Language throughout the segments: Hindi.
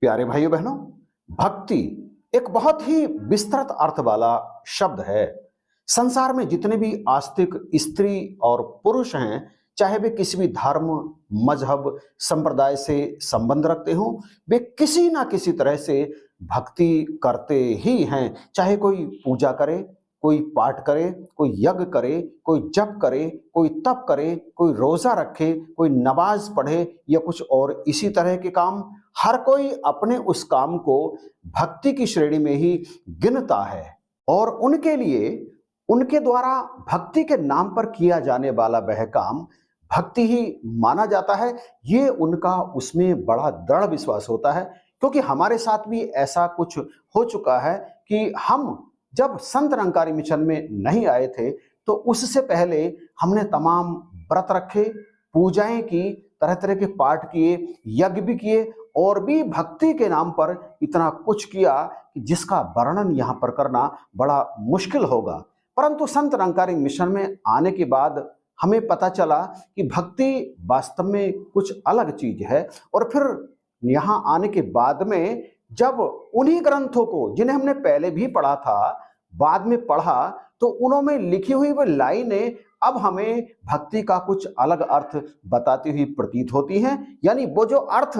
प्यारे भाइयों बहनों, भक्ति एक बहुत ही विस्तृत अर्थ वाला शब्द है। संसार में जितने भी आस्तिक स्त्री और पुरुष हैं, चाहे वे किसी भी धर्म, मजहब, संप्रदाय से संबंध रखते हों, वे किसी ना किसी तरह से भक्ति करते ही हैं। चाहे कोई पूजा करे, कोई पाठ करे, कोई यज्ञ करे, कोई जप करे, कोई तप करे, कोई रोजा रखे, कोई नमाज पढ़े या कुछ और इसी तरह के काम, हर कोई अपने उस काम को भक्ति की श्रेणी में ही गिनता है। और उनके लिए, उनके द्वारा भक्ति के नाम पर किया जाने वाला वह काम भक्ति ही माना जाता है। ये उनका उसमें बड़ा दृढ़ विश्वास होता है, क्योंकि हमारे साथ भी ऐसा कुछ हो चुका है कि हम जब संत निरंकारी मिशन में नहीं आए थे तो उससे पहले हमने तमाम व्रत रखे, पूजाएं की, तरह तरह के पाठ किए, यज्ञ भी किए और भी भक्ति के नाम पर इतना कुछ किया कि जिसका वर्णन यहाँ पर करना बड़ा मुश्किल होगा। परंतु संत निरंकारी मिशन में आने के बाद हमें पता चला कि भक्ति वास्तव में कुछ अलग चीज है। और फिर यहाँ आने के बाद में जब उन्हीं ग्रंथों को, जिन्हें हमने पहले भी पढ़ा था, बाद में पढ़ा, तो उन्होंने लिखी हुई वो लाइनें अब हमें भक्ति का कुछ अलग अर्थ बताती हुई प्रतीत होती हैं। यानी वो जो अर्थ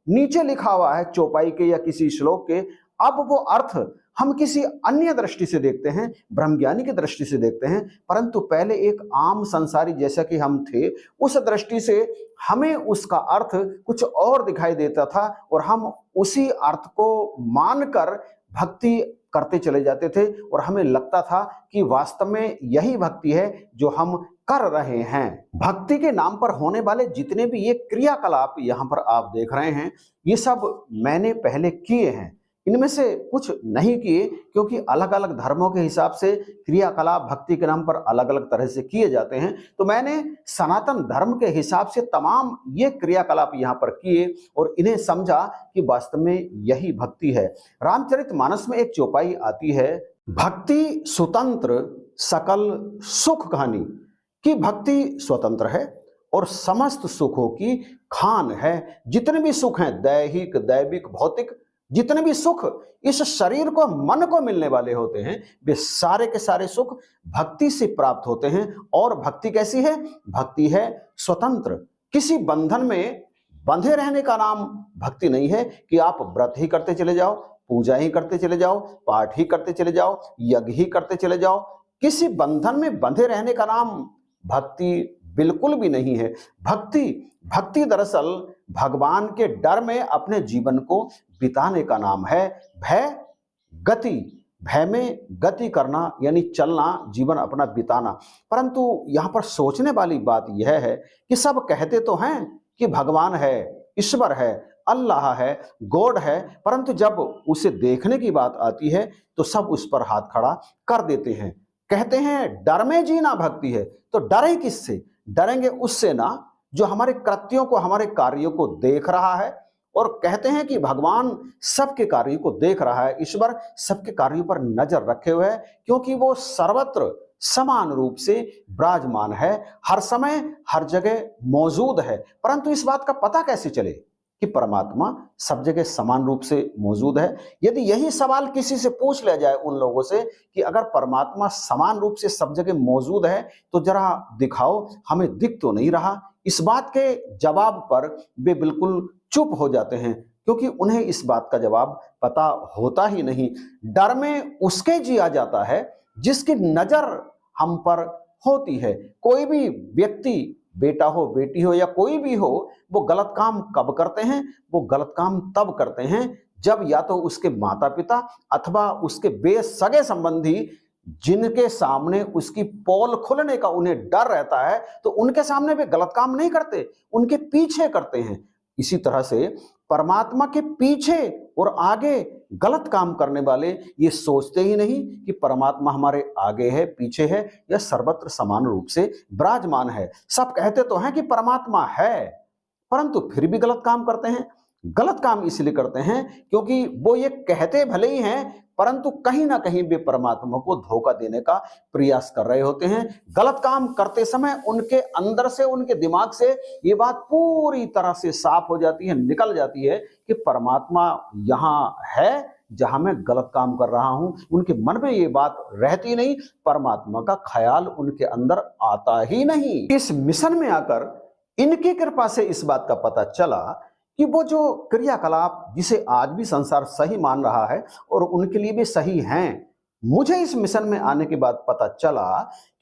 नीचे लिखा हुआ है चौपाई के या किसी श्लोक के, अब वो अर्थ हम किसी अन्य दृष्टि से देखते हैं, ब्रह्मज्ञानी की दृष्टि से देखते हैं। परंतु पहले एक आम संसारी जैसा कि हम थे, उस दृष्टि से हमें उसका अर्थ कुछ और दिखाई देता था और हम उसी अर्थ को मानकर भक्ति करते चले जाते थे और हमें लगता था कि वास्तव में यही भक्ति है जो हम कर रहे हैं। भक्ति के नाम पर होने वाले जितने भी ये क्रियाकलाप यहाँ पर आप देख रहे हैं, ये सब मैंने पहले किए हैं। इनमें से कुछ नहीं किए, क्योंकि अलग अलग धर्मों के हिसाब से क्रियाकलाप भक्ति के नाम पर अलग अलग तरह से किए जाते हैं। तो मैंने सनातन धर्म के हिसाब से तमाम ये क्रियाकलाप यहाँ पर किए और इन्हें समझा कि वास्तव में यही भक्ति है। रामचरितमानस में एक चौपाई आती है, भक्ति स्वतंत्र सकल सुख कहानी, कि भक्ति स्वतंत्र है और समस्त सुखों की खान है। जितने भी सुख हैं, दैहिक, दैविक, भौतिक, जितने भी सुख इस शरीर को, मन को मिलने वाले होते हैं, वे सारे के सारे सुख भक्ति से प्राप्त होते हैं। और भक्ति कैसी है? भक्ति है स्वतंत्र। किसी बंधन में बंधे रहने का नाम भक्ति नहीं है कि आप व्रत ही करते चले जाओ, पूजा ही करते चले जाओ, पाठ ही करते चले जाओ, यज्ञ ही करते चले जाओ। किसी बंधन में बंधे रहने का नाम भक्ति बिल्कुल भी नहीं है। भक्ति दरअसल भगवान के डर में अपने जीवन को बिताने का नाम है। भय में गति करना, यानी चलना, जीवन अपना बिताना। परंतु यहाँ पर सोचने वाली बात यह है कि सब कहते तो हैं कि भगवान है, ईश्वर है, अल्लाह है, गॉड है, परंतु जब उसे देखने की बात आती है तो सब उस पर हाथ खड़ा कर देते हैं। कहते हैं डर में जीना भक्ति है, तो डरे किससे? डरेंगे उससे ना जो हमारे कृत्यों को, हमारे कार्यों को देख रहा है। और कहते हैं कि भगवान सबके कार्यों को देख रहा है, ईश्वर सबके कार्यों पर नजर रखे हुए है, क्योंकि वो सर्वत्र समान रूप से विराजमान है, हर समय हर जगह मौजूद है। परंतु इस बात का पता कैसे चले कि परमात्मा सब जगह समान रूप से मौजूद है? यदि यही सवाल किसी से पूछ लिया जाए उन लोगों से कि अगर परमात्मा समान रूप से सब जगह मौजूद है तो जरा दिखाओ, हमें दिख तो नहीं रहा। इस बात के जवाब पर वे बिल्कुल चुप हो जाते हैं, क्योंकि उन्हें इस बात का जवाब पता होता ही नहीं। डर में उसके जिया जाता है जिसकी नजर हम पर होती है। कोई भी व्यक्ति, बेटा हो, बेटी हो या कोई भी हो, वो गलत काम कब करते हैं? वो गलत काम तब करते हैं जब या तो उसके माता पिता अथवा उसके बेसगे संबंधी, जिनके सामने उसकी पोल खुलने का उन्हें डर रहता है, तो उनके सामने वे गलत काम नहीं करते, उनके पीछे करते हैं। इसी तरह से परमात्मा के पीछे और आगे गलत काम करने वाले ये सोचते ही नहीं कि परमात्मा हमारे आगे है, पीछे है या सर्वत्र समान रूप से विराजमान है। सब कहते तो हैं कि परमात्मा है, परंतु फिर भी गलत काम करते हैं। गलत काम इसलिए करते हैं क्योंकि वो ये कहते भले ही हैं परंतु कहीं ना कहीं वे परमात्मा को धोखा देने का प्रयास कर रहे होते हैं। गलत काम करते समय उनके अंदर से, उनके दिमाग से ये बात पूरी तरह से साफ हो जाती है, निकल जाती है कि परमात्मा यहाँ है जहां मैं गलत काम कर रहा हूं। उनके मन में ये बात रहती नहीं, परमात्मा का ख्याल उनके अंदर आता ही नहीं। इस मिशन में आकर इनकी कृपा से इस बात का पता चला कि वो जो क्रियाकलाप जिसे आज भी संसार सही मान रहा है और उनके लिए भी सही हैं, मुझे इस मिशन में आने के बाद पता चला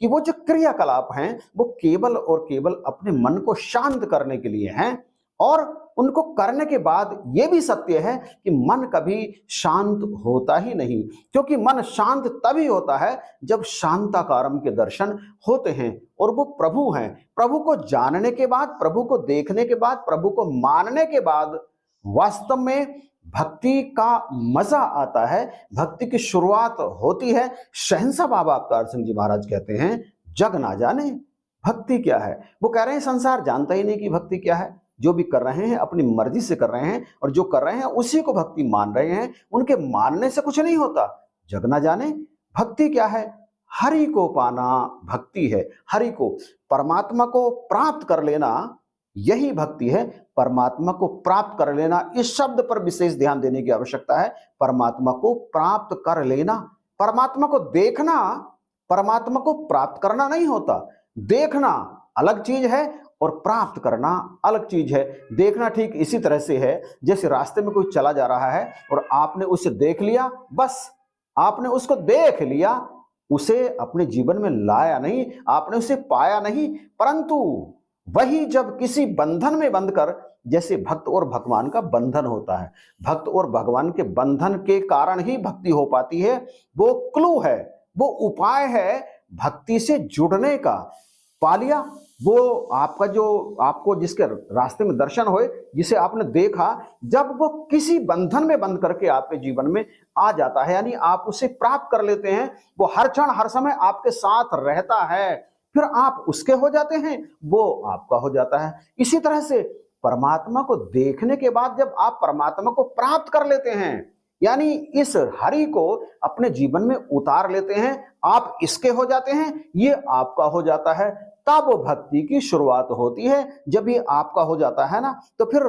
कि वो जो क्रियाकलाप हैं वो केवल और केवल अपने मन को शांत करने के लिए हैं। और उनको करने के बाद ये भी सत्य है कि मन कभी शांत होता ही नहीं, क्योंकि मन शांत तभी होता है जब शांताकारम के दर्शन होते हैं और वो प्रभु हैं। प्रभु को जानने के बाद, प्रभु को देखने के बाद, प्रभु को मानने के बाद वास्तव में भक्ति का मजा आता है, भक्ति की शुरुआत होती है। शहंशाह बाबा अवतार सिंह जी महाराज कहते हैं, जग ना जाने भक्ति क्या है। वो कह रहे हैं संसार जानता ही नहीं कि भक्ति क्या है। जो भी कर रहे हैं अपनी मर्जी से कर रहे हैं और जो कर रहे हैं उसी को भक्ति मान रहे हैं। उनके मानने से कुछ नहीं होता। जग ना जाने भक्ति क्या है। हरि को पाना भक्ति है। हरि को, परमात्मा को प्राप्त कर लेना, यही भक्ति है। परमात्मा को प्राप्त कर लेना, इस शब्द पर विशेष ध्यान देने की आवश्यकता है। परमात्मा को प्राप्त कर लेना, परमात्मा को देखना, परमात्मा को प्राप्त करना नहीं होता। देखना अलग चीज है और प्राप्त करना अलग चीज है। देखना ठीक इसी तरह से है जैसे रास्ते में कोई चला जा रहा है और आपने उसे देख लिया, बस आपने उसको देख लिया, उसे अपने जीवन में लाया नहीं, आपने उसे पाया नहीं। परंतु वही जब किसी बंधन में बंधकर, जैसे भक्त और भगवान का बंधन होता है, भक्त और भगवान के बंधन के कारण ही भक्ति हो पाती है। वो क्लू है, वो उपाय है भक्ति से जुड़ने का। पा लिया वो आपका, जो आपको जिसके रास्ते में दर्शन होए, जिसे आपने देखा, जब वो किसी बंधन में बंध करके आपके जीवन में आ जाता है, यानी आप उसे प्राप्त कर लेते हैं, वो हर क्षण हर समय आपके साथ रहता है, फिर आप उसके हो जाते हैं, वो आपका हो जाता है। इसी तरह से परमात्मा को देखने के बाद जब आप परमात्मा को प्राप्त कर लेते हैं, यानी इस हरि को अपने जीवन में उतार लेते हैं, आप इसके हो जाते हैं, ये आपका हो जाता है, तब भक्ति की शुरुआत होती है। जब ये आपका हो जाता है ना, तो फिर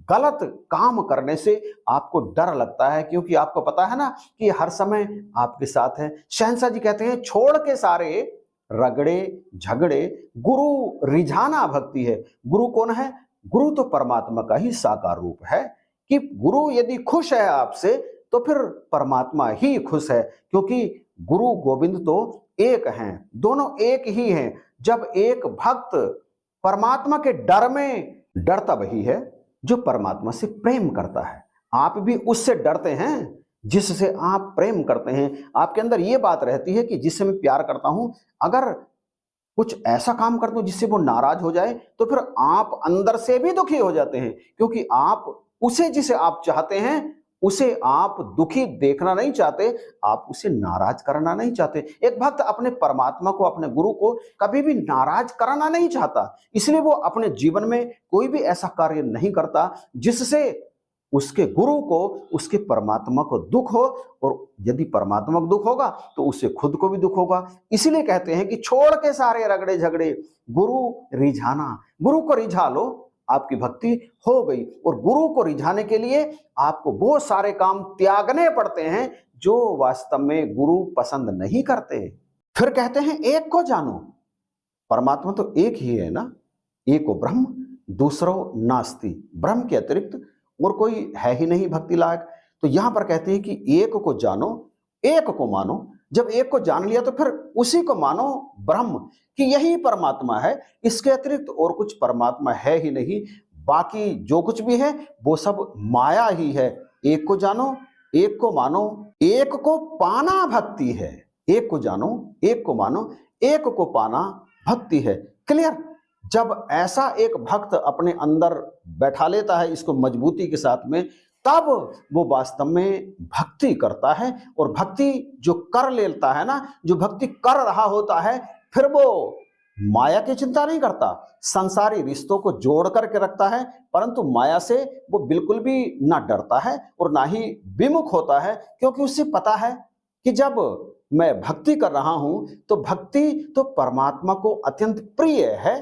गलत काम करने से आपको डर लगता है, क्योंकि आपको पता है ना कि हर समय आपके साथ है। शहंशाह जी कहते हैं, छोड़ के सारे रगड़े झगड़े गुरु रिझाना भक्ति है। गुरु कौन है? गुरु तो परमात्मा का ही साकार रूप है, कि गुरु यदि खुश है आपसे तो फिर परमात्मा ही खुश है, क्योंकि गुरु गोविंद तो एक हैं, दोनों एक ही हैं। जब एक भक्त परमात्मा के डर में डरता वही है जो परमात्मा से प्रेम करता है। आप भी उससे डरते हैं जिससे आप प्रेम करते हैं। आपके अंदर ये बात रहती है कि जिससे मैं प्यार करता हूं, अगर कुछ ऐसा काम कर दूं जिससे वो नाराज हो जाए, तो फिर आप अंदर से भी दुखी हो जाते हैं, क्योंकि आप उसे, जिसे आप चाहते हैं, उसे आप दुखी देखना नहीं चाहते, आप उसे नाराज करना नहीं चाहते। एक भक्त अपने परमात्मा को, अपने गुरु को कभी भी नाराज कराना नहीं चाहता, इसलिए वो अपने जीवन में कोई भी ऐसा कार्य नहीं करता जिससे उसके गुरु को, उसके परमात्मा को दुख हो, और यदि परमात्मा को दुख होगा तो उसे खुद को भी दुख होगा। इसीलिए कहते हैं कि छोड़ के सारे रगड़े झगड़े गुरु रिझाना। गुरु को रिझा लो, आपकी भक्ति हो गई। और गुरु को रिझाने के लिए आपको वो सारे काम त्यागने पड़ते हैं जो वास्तव में गुरु पसंद नहीं करते। फिर कहते हैं एक को जानो। परमात्मा तो एक ही है ना, एको ब्रह्म दूसरो नास्ति। ब्रह्म के अतिरिक्त और कोई है ही नहीं भक्ति लायक। तो यहां पर कहते हैं कि एक को जानो, एक को मानो। जब एक को जान लिया तो फिर उसी को मानो ब्रह्म, कि यही परमात्मा है, इसके अतिरिक्त और कुछ परमात्मा है ही नहीं। बाकी जो कुछ भी है वो सब माया ही है। एक को जानो, एक को मानो, एक को पाना भक्ति है। एक को जानो, एक को मानो, एक को पाना भक्ति है। क्लियर? जब ऐसा एक भक्त अपने अंदर बैठा लेता है इसको मजबूती के साथ में, तब वो वास्तव में भक्ति करता है। और भक्ति जो कर लेता है ना, जो भक्ति कर रहा होता है, फिर वो माया की चिंता नहीं करता, संसारी रिश्तों को जोड़ करके रखता है, परंतु माया से वो बिल्कुल भी ना डरता है और ना ही विमुख होता है, क्योंकि उसे पता है कि जब मैं भक्ति कर रहा हूं तो भक्ति तो परमात्मा को अत्यंत प्रिय है।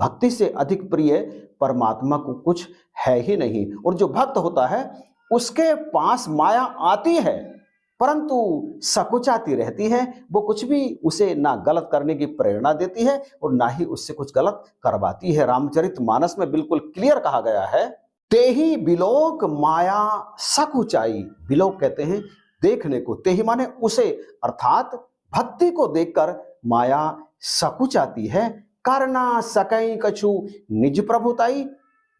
भक्ति से अधिक प्रिय परमात्मा को कुछ है ही नहीं। और जो भक्त होता है उसके पास माया आती है परंतु सकुचाती रहती है, वो कुछ भी उसे ना गलत करने की प्रेरणा देती है और ना ही उससे कुछ गलत करवाती है। रामचरितमानस में बिल्कुल क्लियर कहा गया है, तेही बिलोक माया सकुचाई। बिलोक कहते हैं देखने को, तेही माने उसे, अर्थात भक्ति को देखकर माया सकुचाती है। करना सकई कछु निज प्रभुताई,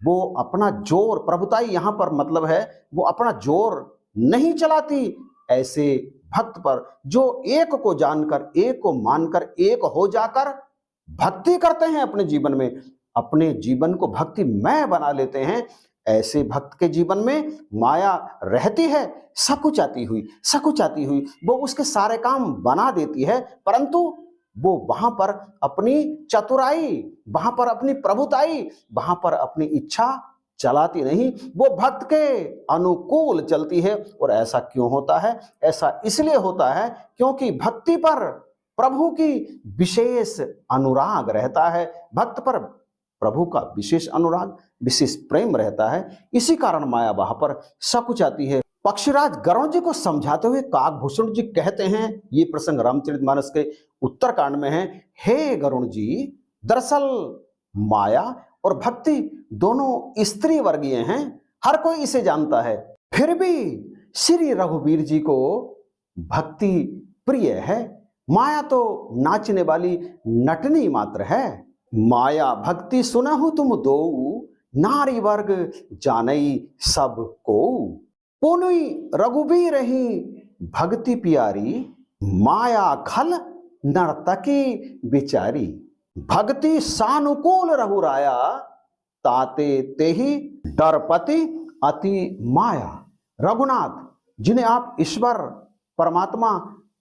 वो अपना जोर, प्रभुताई यहां पर मतलब है वो अपना जोर नहीं चलाती ऐसे भक्त पर जो एक को जानकर, एक को मानकर, एक हो जाकर भक्ति करते हैं अपने जीवन में, अपने जीवन को भक्तिमय बना लेते हैं। ऐसे भक्त के जीवन में माया रहती है सकुचाती हुई, वो उसके सारे काम बना देती है, परंतु वो वहां पर अपनी चतुराई, वहां पर अपनी प्रभुताई, वहां पर अपनी इच्छा चलाती नहीं, वो भक्त के अनुकूल चलती है। और ऐसा क्यों होता है? ऐसा इसलिए होता है क्योंकि भक्ति पर प्रभु की विशेष अनुराग रहता है, भक्त पर प्रभु का विशेष अनुराग, विशेष प्रेम रहता है। इसी कारण माया वहां पर सकुचाती है। पक्षीराज गरुड़ जी को समझाते हुए काकभूषण जी कहते हैं, ये प्रसंग रामचरितमानस के उत्तरकांड में है, हे गरुड़ जी, दरअसल माया और भक्ति दोनों स्त्री वर्गीय हैं, हर कोई इसे जानता है, फिर भी श्री रघुवीर जी को भक्ति प्रिय है। माया तो नाचने वाली नटनी मात्र है। माया भक्ति सुनहु तुम दो, नारी वर्ग जानई सब को। पुनुई रघुबीर ही भक्ति प्यारी, माया खल नर्तकी बिचारी। भक्ति सानुकूल रघुराया, ताते तेहि डरपति अति माया। रघुनाथ, जिन्हें आप ईश्वर परमात्मा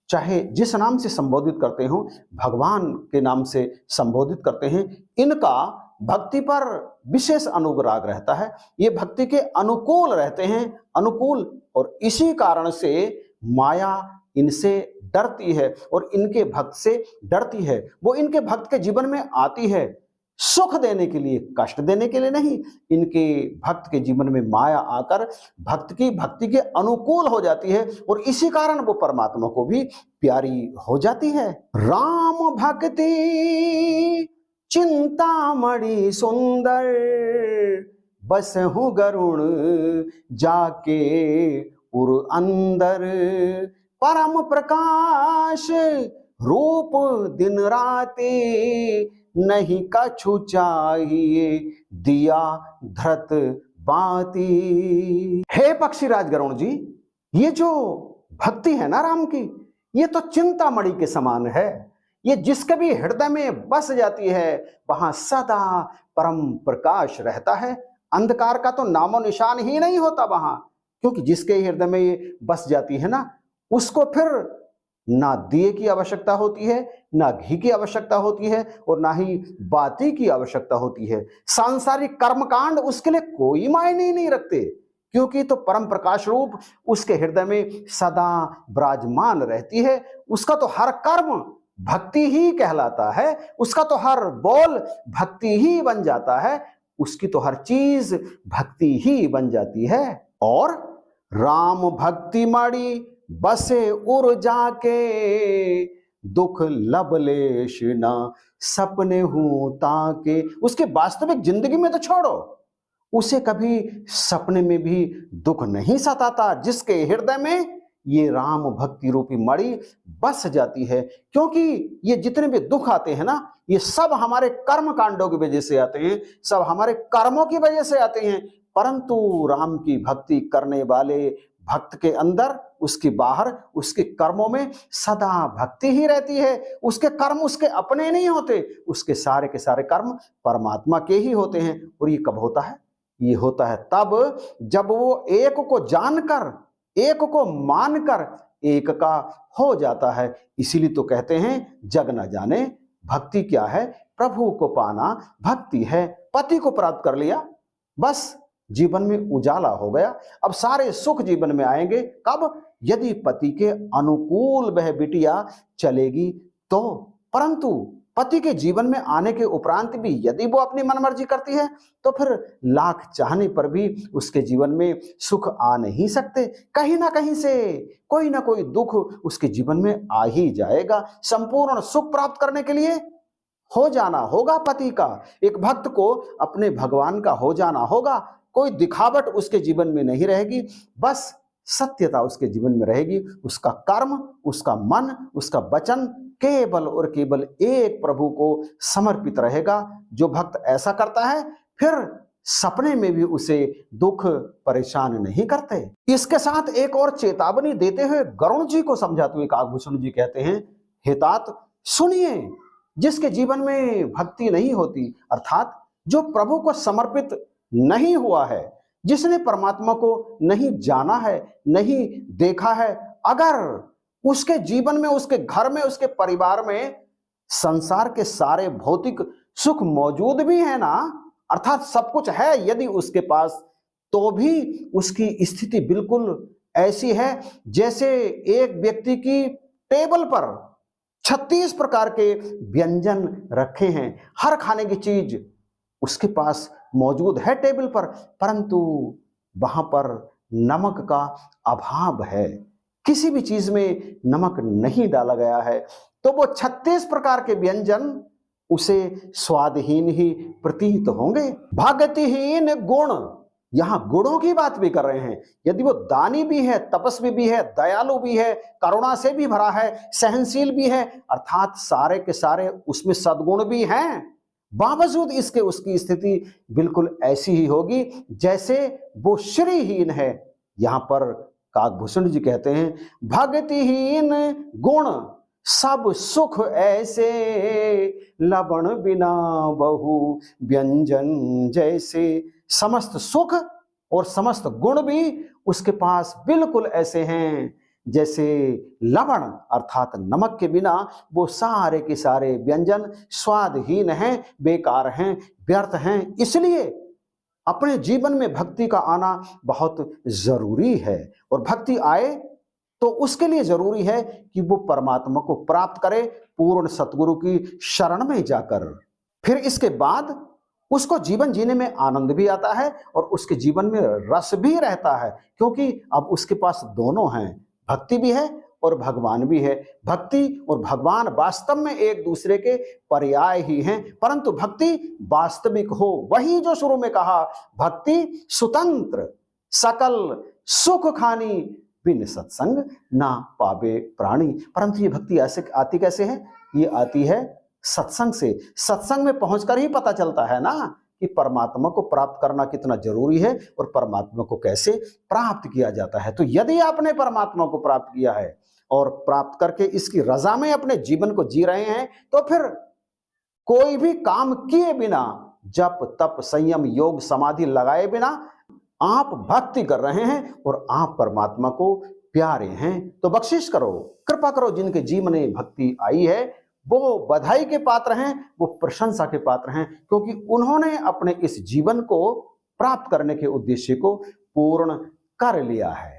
चाहे जिस नाम से संबोधित करते हो, भगवान के नाम से संबोधित करते हैं, इनका भक्ति पर विशेष अनुराग रहता है, ये भक्ति के अनुकूल रहते हैं, अनुकूल, और इसी कारण से माया इनसे डरती है और इनके भक्त से डरती है। वो इनके भक्त के जीवन में आती है सुख देने के लिए, कष्ट देने के लिए नहीं। इनके भक्त के जीवन में माया आकर भक्ति के अनुकूल हो जाती है और इसी कारण वो परमात्मा को भी प्यारी हो जाती है। राम भक्ति चिंतामणि सुंदर, बसहु गरुण जाके उर अंदर। परम प्रकाश रूप दिन राति, नहीं कछु चाहिए दिया धृत बाती। हे पक्षीराज गरुड़ जी, ये जो भक्ति है ना राम की, ये तो चिंतामणि के समान है। ये जिसके भी हृदय में बस जाती है वहां सदा परम प्रकाश रहता है, अंधकार का तो नामो निशान ही नहीं होता वहां, क्योंकि जिसके हृदय में ये बस जाती है ना, उसको फिर ना दिए की आवश्यकता होती है, ना घी की आवश्यकता होती है और ना ही बाती की आवश्यकता होती है। सांसारिक कर्मकांड उसके लिए कोई मायने नहीं रखते, क्योंकि तो परम प्रकाश रूप उसके हृदय में सदा विराजमान रहती है। उसका तो हर कर्म भक्ति ही कहलाता है, उसका तो हर बोल भक्ति ही बन जाता है, उसकी तो हर चीज भक्ति ही बन जाती है। और राम भक्ति मणि बसे उर जाके, दुख लबलेश ना सपने हूं ताके। उसके वास्तविक जिंदगी में तो छोड़ो, उसे कभी सपने में भी दुख नहीं सताता, जिसके हृदय में ये राम भक्ति रूपी मणि बस जाती है। क्योंकि ये जितने भी दुख आते हैं ना, ये सब हमारे कर्म कांडों की वजह से आते हैं, सब हमारे कर्मों की वजह से आते हैं, परंतु राम की भक्ति करने वाले भक्त के अंदर, उसके बाहर, उसके कर्मों में सदा भक्ति ही रहती है। उसके कर्म उसके अपने नहीं होते, उसके सारे के सारे कर्म परमात्मा के ही होते हैं। और ये कब होता है? ये होता है तब जब वो एक को जानकर, एक को मानकर एक का हो जाता है। इसीलिए तो कहते हैं जग न जाने भक्ति क्या है? प्रभु को पाना भक्ति है। पति को प्राप्त कर लिया, बस जीवन में उजाला हो गया। अब सारे सुख जीवन में आएंगे कब? यदि पति के अनुकूल वह बिटिया चलेगी तो। परंतु पति के जीवन में आने के उपरांत भी यदि वो अपनी मनमर्जी करती है तो फिर लाख चाहने पर भी उसके जीवन में सुख आ नहीं सकते। कहीं ना कहीं से कोई ना कोई दुख उसके जीवन में आ ही जाएगा। संपूर्ण सुख प्राप्त करने के लिए हो जाना होगा पति का। एक भक्त को अपने भगवान का हो जाना होगा। कोई दिखावट उसके जीवन में नहीं रहेगी, बस सत्यता उसके जीवन में रहेगी। उसका कर्म, उसका मन, उसका वचन केवल और केवल एक प्रभु को समर्पित रहेगा। जो भक्त ऐसा करता है फिर सपने में भी उसे दुख परेशान नहीं करते। इसके साथ एक और चेतावनी देते हुए गरुण जी को समझाते हुए काकभूषण जी कहते हैं, हे तात सुनिए, जिसके जीवन में भक्ति नहीं होती, अर्थात जो प्रभु को समर्पित नहीं हुआ है, जिसने परमात्मा को नहीं जाना है, नहीं देखा है, अगर उसके जीवन में, उसके घर में, उसके परिवार में संसार के सारे भौतिक सुख मौजूद भी है ना, अर्थात सब कुछ है यदि उसके पास, तो भी उसकी स्थिति बिल्कुल ऐसी है जैसे एक व्यक्ति की टेबल पर 36 प्रकार के व्यंजन रखे हैं। हर खाने की चीज उसके पास मौजूद है टेबल पर, परंतु वहां पर नमक का अभाव है। किसी भी चीज में नमक नहीं डाला गया है, तो वो 36 प्रकार के व्यंजन उसे स्वादहीन ही प्रतीत होंगे। भक्तिहीन गुण, यहां गुणों की बात भी कर रहे हैं। यदि वो दानी भी है, तपस्वी भी है, दयालु भी है, करुणा से भी भरा है, सहनशील भी है, अर्थात सारे के सारे उसमें सद्गुण भी हैं, बावजूद इसके उसकी स्थिति बिल्कुल ऐसी ही होगी जैसे वो श्रीहीन है। यहां पर काकभूषण जी कहते हैं, भक्तिहीन गुण सब सुख ऐसे, लवण बिना बहु व्यंजन जैसे। समस्त सुख और समस्त गुण भी उसके पास बिल्कुल ऐसे हैं जैसे लवण अर्थात नमक के बिना वो सारे के सारे व्यंजन स्वादहीन हैं, बेकार हैं, व्यर्थ हैं। इसलिए अपने जीवन में भक्ति का आना बहुत जरूरी है, और भक्ति आए तो उसके लिए जरूरी है कि वो परमात्मा को प्राप्त करे पूर्ण सतगुरु की शरण में जाकर। फिर इसके बाद उसको जीवन जीने में आनंद भी आता है और उसके जीवन में रस भी रहता है, क्योंकि अब उसके पास दोनों हैं, भक्ति भी है और भगवान भी है। भक्ति और भगवान वास्तव में एक दूसरे के पर्याय ही हैं, परंतु भक्ति वास्तविक हो, वही जो शुरू में कहा, भक्ति स्वतंत्र सकल सुख खानी, बिन सत्संग ना पावे प्राणी। परंतु ये भक्ति ऐसे आती कैसे है? ये आती है सत्संग से। सत्संग में पहुंचकर ही पता चलता है ना कि परमात्मा को प्राप्त करना कितना जरूरी है और परमात्मा को कैसे प्राप्त किया जाता है। तो यदि आपने परमात्मा को प्राप्त किया है और प्राप्त करके इसकी रजा में अपने जीवन को जी रहे हैं, तो फिर कोई भी काम किए बिना, जप तप संयम योग समाधि लगाए बिना आप भक्ति कर रहे हैं और आप परमात्मा को प्यारे हैं। तो बख्शिश करो, कृपा करो, जिनके जीवन में भक्ति आई है वो बधाई के पात्र हैं, वो प्रशंसा के पात्र हैं, क्योंकि उन्होंने अपने इस जीवन को प्राप्त करने के उद्देश्य को पूर्ण कर लिया है।